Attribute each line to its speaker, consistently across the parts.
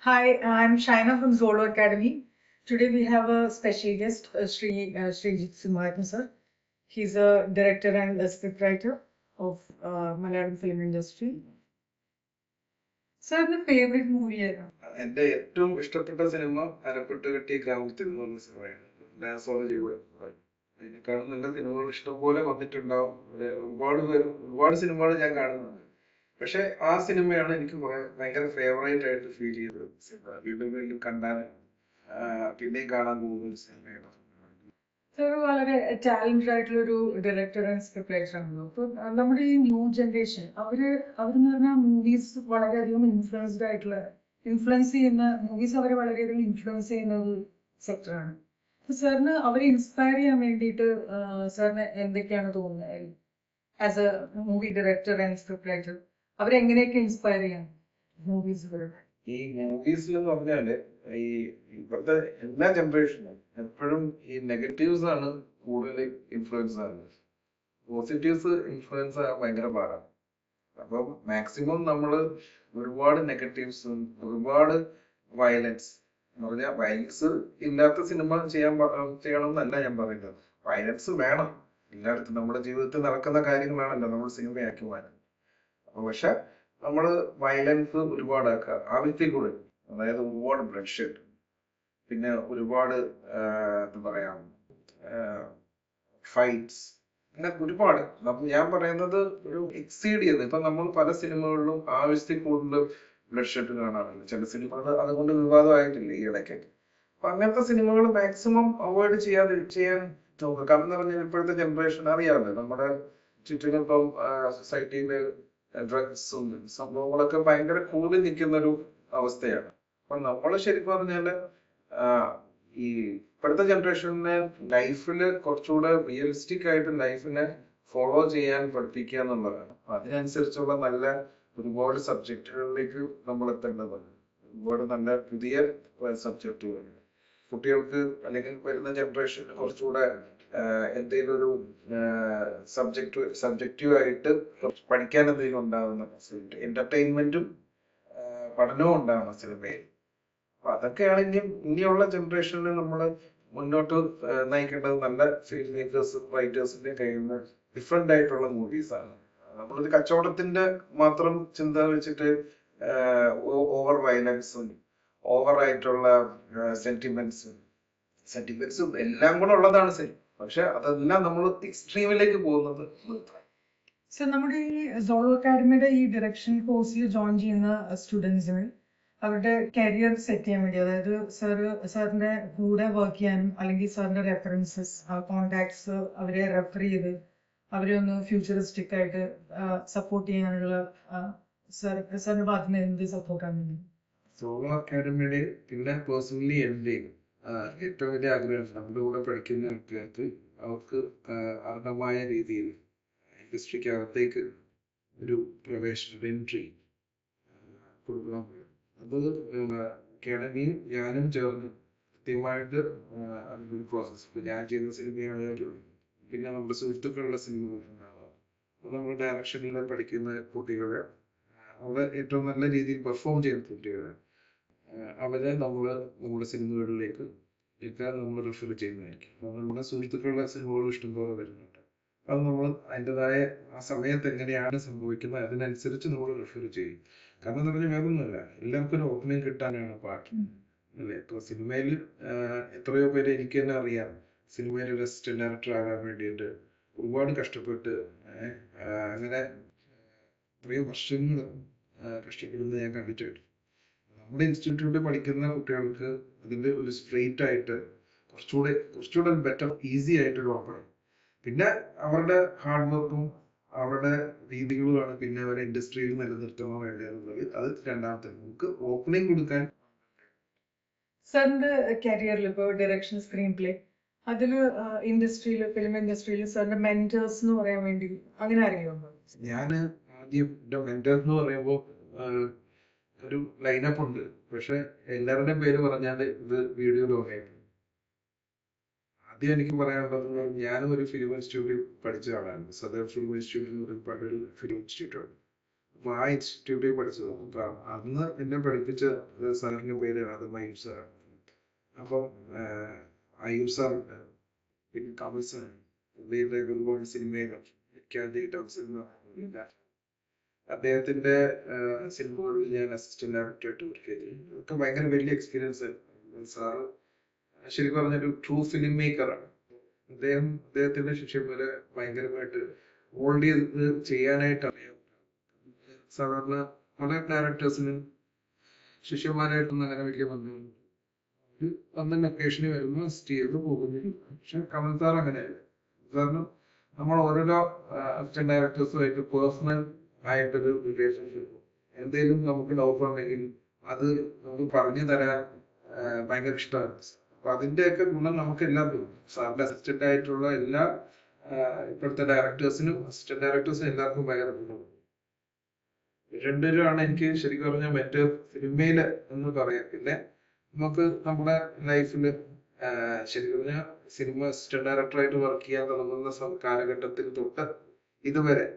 Speaker 1: Hi, I'm Shaina from Zolo Academy. Today we have a special guest, Srijit Simaran sir. He's a director and a scriptwriter of Malayalam film industry. Sir, the favorite movie era?
Speaker 2: എന്റെ ഏറ്റവും ഇഷ്ടപ്പെട്ട cinema അരപ്പെട്ടു കെട്ടിയ ഗ്രാമത്തിൽ എന്ന് പറഞ്ഞ സിനിമയാണ്. ഡാൻസോളജി അതിനേക്കാളും നല്ല സിനിമകൾ ഇഷ്ടംപോലെ വന്നിട്ടുണ്ടാവും. ഒരുപാട് സിനിമകൾ ഞാൻ കാണുന്നുണ്ട്. പക്ഷെ ആ സിനിമയാണ് എനിക്ക് ഭയങ്കര ഫേവറേറ്റ് ആയിട്ട് ഫീൽ ചെയ്തത്. വീണ്ടും വീണ്ടും കണ്ടാൽ പിന്നെയും കാണാൻ പോകുന്ന ഒരു സിനിമയാണ്.
Speaker 1: സർ വളരെ ടാലന്റഡ് ആയിട്ടുള്ള ഒരു ഡയറക്ടർ ആൻഡ് സ്ക്രിപ്റ്റ് റൈറ്റർ ആണല്ലോ. അപ്പൊ നമ്മുടെ ഈ ന്യൂ ജനറേഷൻ അവരെന്ന് പറഞ്ഞാൽ മൂവീസ് വളരെയധികം ഇൻഫ്ലുവൻസ് ചെയ്യുന്ന മൂവീസ് അവരെ വളരെയധികം ഇൻഫ്ലുവൻസ് ചെയ്യുന്ന ഒരു സെക്ടറാണ്. അപ്പൊ സാറിന് അവരെ ഇൻസ്പയർ ചെയ്യാൻ വേണ്ടിയിട്ട് സാറിന് എന്തൊക്കെയാണ് തോന്നുന്നത് as a movie director and script writer അവരെങ്ങനെയൊക്കെ ഇൻസ്പയർ ചെയ്യാം മൂവീസുകൾ?
Speaker 2: ഈ മൂവീസിൽ എന്ന് പറഞ്ഞാല് ഈ ഇപ്പോഴത്തെ എല്ലാ ജനറേഷനും എപ്പോഴും ഈ നെഗറ്റീവ്സ് ആണ് കൂടുതൽ ഇൻഫ്ലുവൻസ് ആകുന്നത്. പോസിറ്റീവ്സ് ഇൻഫ്ലുവൻസ് ആകാൻ ഭയങ്കര പാടാണ്. അപ്പം മാക്സിമം നമ്മൾ ഒരുപാട് നെഗറ്റീവ്സും ഒരുപാട് വയലൻസ് എന്ന് പറഞ്ഞാൽ വയലൻസ് ഇല്ലാത്ത സിനിമ ചെയ്യണം എന്നല്ല ഞാൻ പറയുന്നത്. വയലൻസ് വേണം എല്ലായിടത്തും. നമ്മുടെ ജീവിതത്തിൽ നടക്കുന്ന കാര്യങ്ങളാണല്ലോ നമ്മൾ സിനിമയാക്കി മാറ്റുന്നത്. പക്ഷെ നമ്മള് വയലൻസ് ഒരുപാടാക്കുക ആവശ്യത്തിൽ കൂടെ, അതായത് ഒരുപാട് ബ്ലഡ് ഷെഡ്, പിന്നെ ഒരുപാട് എന്താ പറയാ ഫൈറ്റ്സ്, അങ്ങനെ ഒരുപാട്. ഞാൻ പറയുന്നത് ഒരു എക്സീഡ് ചെയ്ത് ഇപ്പൊ നമ്മൾ പല സിനിമകളിലും ആവശ്യത്തിൽ കൂടുതൽ ബ്ലഡ് ഷെഡ് കാണാറുണ്ട്. ചില സിനിമകൾ അതുകൊണ്ട് വിവാദമായിട്ടില്ല ഈ ഇടയ്ക്ക്. അപ്പൊ അങ്ങനത്തെ സിനിമകൾ മാക്സിമം അവോയ്ഡ് ചെയ്യാൻ നോക്കുക. കാരണം എന്ന് പറഞ്ഞാൽ ഇപ്പോഴത്തെ ജനറേഷൻ അറിയാമല്ലോ, നമ്മുടെ ചുറ്റിനും ഇപ്പം സൊസൈറ്റിയില് ഡ്രഗ്സും സംഭവങ്ങളൊക്കെ ഭയങ്കര കൂടി നിൽക്കുന്ന ഒരു അവസ്ഥയാണ്. അപ്പൊ നമ്മൾ ശരിക്കും പറഞ്ഞാല് ഈ ഇപ്പോഴത്തെ ജനറേഷനെ ലൈഫില് കുറച്ചുകൂടെ റിയലിസ്റ്റിക് ആയിട്ട് ലൈഫിനെ ഫോളോ ചെയ്യാൻ പഠിപ്പിക്കുക എന്നുള്ളതാണ്. അതിനനുസരിച്ചുള്ള നല്ല ഒരുപാട് സബ്ജക്റ്റുകളിലേക്ക് നമ്മൾ എത്തേണ്ടതുണ്ട്. ഒരുപാട് നല്ല പുതിയ സബ്ജക്റ്റുകൾ കുട്ടികൾക്ക് അല്ലെങ്കിൽ വരുന്ന ജനറേഷന് കുറച്ചുകൂടെ എന്തെങ്കിലും ഒരു സബ്ജക്റ്റീവ് ആയിട്ട് പഠിക്കാൻ എന്തെങ്കിലും ഉണ്ടാകുന്ന എന്റർടൈൻമെന്റും പഠനവും ഉണ്ടാവണം സിനിമയിൽ. അപ്പൊ അതൊക്കെയാണ് ഇനിയുള്ള ജനറേഷനിൽ നമ്മൾ മുന്നോട്ട് നയിക്കേണ്ടത്. നല്ല ഫിലിം മേക്കേഴ്സും റൈറ്റേഴ്സിന്റെ കയ്യിൽ നിന്ന് ഡിഫറെന്റ് ആയിട്ടുള്ള മൂവീസ് ആണ്. നമ്മളൊരു കച്ചവടത്തിന്റെ മാത്രം ചിന്ത വെച്ചിട്ട് ഓവർ വയലൻസും ഓവർ ആയിട്ടുള്ള സെന്റിമെന്റ്സും എല്ലാം കൂടെ ഉള്ളതാണ് സിനിമ. പക്ഷെ അതെല്ലാം നമ്മൾ എക്സ്ട്രീമിലേക്ക് പോകുന്നത്.
Speaker 1: സർ, നമ്മുടെ ഈ സോളോ അക്കാഡമിയുടെ ഈ ഡയറക്ഷൻ കോഴ്സിൽ ജോയിൻ ചെയ്യുന്ന സ്റ്റുഡൻസിന് അവരുടെ കരിയർ സെറ്റ് ചെയ്യാൻ വേണ്ടി, അതായത് സാറിന്റെ കൂടെ വർക്ക് ചെയ്യാനും അല്ലെങ്കിൽ സാറിന്റെ റെഫറൻസസ് കോണ്ടാക്ട്സ് അവരെ റെഫർ ചെയ്ത് അവരെ ഒന്ന് ഫ്യൂച്ചറിസ്റ്റിക് ആയിട്ട് സപ്പോർട്ട് ചെയ്യാനുള്ള സാറിന്റെ ഭാഗത്ത് നിന്ന് എന്ത് സപ്പോർട്ടാണ്?
Speaker 2: സോളോ അക്കാഡമിയുടെ പിന്നെ പേഴ്സണലി എൻ്റെ ഏറ്റവും വലിയ ആഗ്രഹം നമ്മുടെ കൂടെ പഠിക്കുന്ന കുട്ടികൾക്ക് അവർക്ക് അർഹമായ രീതിയിൽ ഇൻഡസ്ട്രിക്ക് അകത്തേക്ക് ഒരു പ്രവേശന എൻട്രി കൊടുക്കണം. അത് അക്കാഡമിയും ഞാനും ചേർന്ന് കൃത്യമായിട്ട് അതിൻ്റെ പ്രോസസ്. ഇപ്പൊ ഞാൻ ചെയ്യുന്ന സിനിമയായാലും പിന്നെ നമ്മുടെ സുഹൃത്തുക്കളുടെ സിനിമകളുണ്ടാവാം. അപ്പൊ നമ്മൾ ഡയറക്ഷനിൽ പഠിക്കുന്ന കുട്ടികളെ അവർ ഏറ്റവും നല്ല രീതിയിൽ പെർഫോം ചെയ്യുന്ന കുട്ടികളെ അവരെ നമ്മുടെ സിനിമകളിലേക്ക് എത്താൻ നമ്മൾ റെഫർ ചെയ്യുന്നതായിരിക്കും. നമ്മുടെ സുഹൃത്തുക്കളുടെ സിനിമകൾ ഇഷ്ടംപോലെ വരുന്നുണ്ട്. അത് നമ്മൾ അതിൻ്റെതായ ആ സമയത്ത് എങ്ങനെയാണ് സംഭവിക്കുന്നത് അതിനനുസരിച്ച് നമ്മൾ റെഫർ ചെയ്യും. കാരണം എന്ന് പറഞ്ഞാൽ വേറൊന്നുമല്ല, എല്ലാവർക്കും ഒരു ഓപ്പണിങ് കിട്ടാനാണ് പാട്ട് അല്ലേ. ഇപ്പൊ സിനിമയിൽ എത്രയോ പേര് എനിക്ക് തന്നെ അറിയാം, സിനിമയിൽ ഒരു അസിസ്റ്റന്റ് ഡയറക്ടർ ആകാൻ വേണ്ടിയിട്ട് ഒരുപാട് കഷ്ടപ്പെട്ട് അങ്ങനെ എത്രയോ വർഷങ്ങൾ കഷ്ടപ്പെടുന്നത് ഞാൻ കണ്ടിട്ടുണ്ട്. നമ്മുടെ ഇൻസ്റ്റിറ്റ്യൂട്ടിൽ പഠിക്കുന്ന കുട്ടികൾക്ക് അതിന്റെ ഒരു സ്ട്രെയിറ്റ് ആയിട്ട് കുറച്ചുകൂടെ ബെറ്റർ ഈസി ആയിട്ടൊരു ഓപ്പൺ. പിന്നെ അവരുടെ ഹാർഡ് വർക്കും അവരുടെ രീതികളുമാണ് പിന്നെ അവരെ ഇൻഡസ്ട്രിയിൽ നിലനിർത്തണോ വേണ്ടത്. അത് രണ്ടാമത്തെ. നമുക്ക് ഓപ്പണിംഗ് കൊടുക്കാൻ.
Speaker 1: സാറിന്റെ കരിയറിൽ ഇപ്പോൾ ഡയറക്ഷൻ സ്ക്രീൻ പ്ലേ അതില് ഫിലിം ഇൻഡസ്ട്രിയിൽ സാറിന്റെ മെന്റേഴ്സ് എന്ന് പറയാൻ വേണ്ടി അങ്ങനെ ആരെങ്കിലും ഉണ്ടോ?
Speaker 2: ഞാൻ ആദ്യം എന്റെ മെന്റേഴ്സ് എന്ന് പറയുമ്പോൾ ഒരു ലൈനപ്പ് ഉണ്ട്. പക്ഷെ എല്ലാവരുടെയും പേര് പറഞ്ഞാൽ ഇത് വീഡിയോ ലോകമായിരുന്നു. ആദ്യം എനിക്ക് പറയാനുള്ളത്, ഞാനും ഒരു ഫിലിം ഇൻസ്റ്റിറ്റ്യൂട്ടിൽ പഠിച്ച ആളാണ്. സദർ ഫിലിം ഇൻസ്റ്റിറ്റ്യൂട്ട് എന്ന് പറയുന്ന ഫിലിം ഇൻസ്റ്റിറ്റ്യൂട്ട്. ആ ഇൻസ്റ്റിറ്റ്യൂട്ടിൽ പഠിച്ചത്. അപ്പൊ അന്ന് എന്നെ പഠിപ്പിച്ച സാറിന്റെ പേര് അത് അയ്യൂബ് സാറാണ്. അപ്പം അയ്യൂബ് സാറുണ്ട്, പിന്നെ കമൽ സാർ, പുള്ളിയുടെ ഒരുപാട് സിനിമയിലും അദ്ദേഹത്തിന്റെ സിനിമകളിൽ ഞാൻ അസിസ്റ്റന്റ് ഡയറക്ടറായിട്ട് വർക്ക് ചെയ്തു. ഒക്കെ ഭയങ്കര വലിയ എക്സ്പീരിയൻസ് ആയിരുന്നു. സാറ് ശരിക്കും പറഞ്ഞൊരു ട്രൂ ഫിലിം മേക്കറാണ്. അദ്ദേഹത്തിന്റെ ശിഷ്യന്മാരെ ഭയങ്കരമായിട്ട് മോൾഡ് ചെയ്ത് ചെയ്യാനായിട്ട് അറിയാം. സാധാരണ പല ഡയറക്ടേഴ്സിന് ശിഷ്യന്മാരായിട്ടൊന്നും അങ്ങനെ വലിയ ബന്ധമില്ല. അന്ന് ലൊക്കേഷന് വരുമ്പോൾ സ്റ്റീൽ പോകുന്നു. പക്ഷെ കമൽ സാർ അങ്ങനെയല്ല. കാരണം നമ്മൾ ഓരോരോ അസിസ്റ്റന്റ് ഡയറക്ടേഴ്സുമായിട്ട് പേഴ്സണൽ ആയിട്ടൊരു റിലേഷൻഷിപ്പ്, എന്തെങ്കിലും നമുക്ക് ഡൗട്ട് ഉണ്ടെങ്കിൽ അത് നമുക്ക് പറഞ്ഞു തരാൻ ഭയങ്കര ഇഷ്ടമാണ്. അപ്പൊ അതിന്റെയൊക്കെ ഗുണം നമുക്ക് എല്ലാം തോന്നും. സാറിന്റെ അസിസ്റ്റന്റ് ആയിട്ടുള്ള എല്ലാ ഇപ്പോഴത്തെ ഡയറക്ടേഴ്സിനും അസിസ്റ്റന്റ് ഡയറക്ടേഴ്സിനും എല്ലാവർക്കും ഭയങ്കര ഗുണം. രണ്ടുപേരുമാണ് എനിക്ക് ശരിക്കും പറഞ്ഞാൽ മറ്റേ സിനിമയില് എന്ന് പറയാം. പിന്നെ നമുക്ക് നമ്മുടെ ലൈഫില് ശരിക്കും പറഞ്ഞാൽ സിനിമ അസിസ്റ്റന്റ് ഡയറക്ടറായിട്ട് വർക്ക് ചെയ്യാൻ തുടങ്ങുന്ന കാലഘട്ടത്തിൽ തൊട്ട് ഇതുവരെ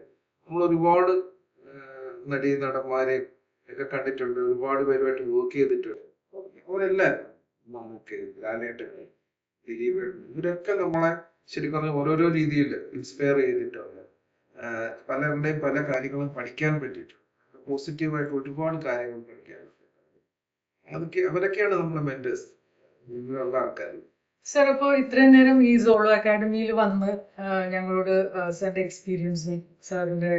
Speaker 2: നമ്മൾ ഒരുപാട് നടീ നടന്മാരെ ഒക്കെ കണ്ടിട്ടുണ്ട്, ഒരുപാട് പേരുമായിട്ട് വർക്ക് ചെയ്തിട്ടുണ്ട്. അവരെല്ലാം നമുക്ക് ലാലേട്ടൻ, ദിലീപ്, ഇവരൊക്കെ നമ്മളെ ശരിക്കും പറഞ്ഞാൽ ഓരോരോ രീതിയിൽ ഇൻസ്പയർ ചെയ്തിട്ടുണ്ട്. പലരുടെയും പല കാര്യങ്ങളും പഠിക്കാൻ പറ്റിയിട്ടുണ്ട്. പോസിറ്റീവായിട്ട് ഒരുപാട് കാര്യങ്ങൾ പഠിക്കാൻ. അവരൊക്കെയാണ് നമ്മുടെ മെന്റേഴ്സ്, ഇങ്ങനെയുള്ള ആൾക്കാർ.
Speaker 1: സർ, അപ്പോൾ ഇത്രയും നേരം ഈ സോളോ അക്കാഡമിയിൽ വന്ന് ഞങ്ങളോട് സാറിന്റെ എക്സ്പീരിയൻസും സാറിന്റെ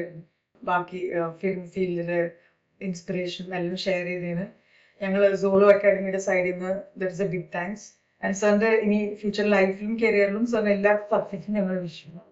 Speaker 1: ബാക്കി ഫിലിം ഫീൽഡിലെ ഇൻസ്പിറേഷൻ എല്ലാം ഷെയർ ചെയ്തതിന് ഞങ്ങൾ സോളോ അക്കാഡമിയുടെ സൈഡിൽ നിന്ന് that's a big thanks. And സാറിന്റെ ഇനി ഫ്യൂച്ചർ ലൈഫിലും കരിയറിലും സാറിന്റെ എല്ലാ സക്സസും ഞങ്ങൾ വിഷ് ചെയ്യുന്നു.